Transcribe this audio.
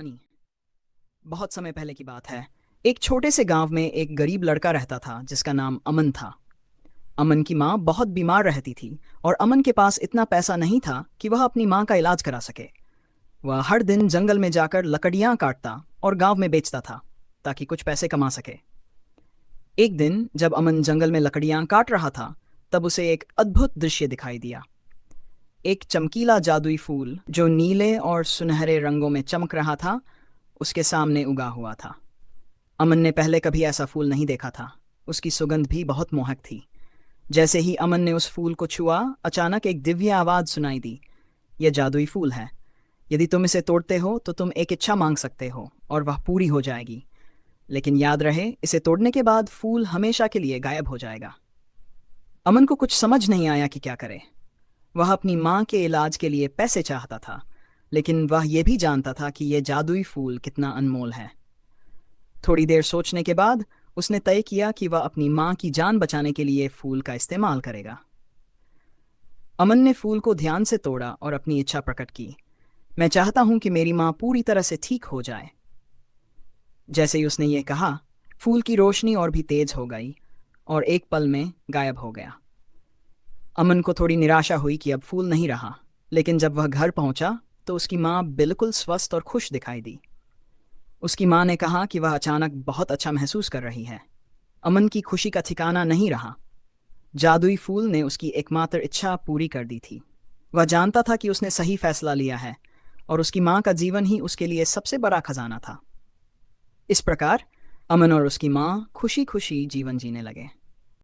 कहानी बहुत समय पहले की बात है। एक छोटे से गांव में एक गरीब लड़का रहता था जिसका नाम अमन था। अमन की माँ बहुत बीमार रहती थी और अमन के पास इतना पैसा नहीं था कि वह अपनी माँ का इलाज करा सके। वह हर दिन जंगल में जाकर लकड़ियाँ काटता और गांव में बेचता था ताकि कुछ पैसे कमा सके। एक दिन जब अमन जंगल में लकड़ियाँ काट रहा था, तब उसे एक अद्भुत दृश्य दिखाई दिया। एक चमकीला जादुई फूल जो नीले और सुनहरे रंगों में चमक रहा था, उसके सामने उगा हुआ था। अमन ने पहले कभी ऐसा फूल नहीं देखा था। उसकी सुगंध भी बहुत मोहक थी। जैसे ही अमन ने उस फूल को छुआ, अचानक एक दिव्य आवाज सुनाई दी। यह जादुई फूल है। यदि तुम इसे तोड़ते हो तो तुम एक इच्छा मांग सकते हो और वह पूरी हो जाएगी। लेकिन याद रहे, इसे तोड़ने के बाद फूल हमेशा के लिए गायब हो जाएगा। अमन को कुछ समझ नहीं आया कि क्या करे। वह अपनी माँ के इलाज के लिए पैसे चाहता था, लेकिन वह यह भी जानता था कि यह जादुई फूल कितना अनमोल है। थोड़ी देर सोचने के बाद उसने तय किया कि वह अपनी माँ की जान बचाने के लिए फूल का इस्तेमाल करेगा। अमन ने फूल को ध्यान से तोड़ा और अपनी इच्छा प्रकट की। मैं चाहता हूं कि मेरी माँ पूरी तरह से ठीक हो जाए। जैसे ही उसने ये कहा, फूल की रोशनी और भी तेज हो गई और एक पल में गायब हो गया। अमन को थोड़ी निराशा हुई कि अब फूल नहीं रहा, लेकिन जब वह घर पहुंचा तो उसकी माँ बिल्कुल स्वस्थ और खुश दिखाई दी। उसकी माँ ने कहा कि वह अचानक बहुत अच्छा महसूस कर रही है। अमन की खुशी का ठिकाना नहीं रहा। जादुई फूल ने उसकी एकमात्र इच्छा पूरी कर दी थी। वह जानता था कि उसने सही फैसला लिया है और उसकी माँ का जीवन ही उसके लिए सबसे बड़ा खजाना था। इस प्रकार अमन और उसकी माँ खुशी खुशी जीवन जीने लगे।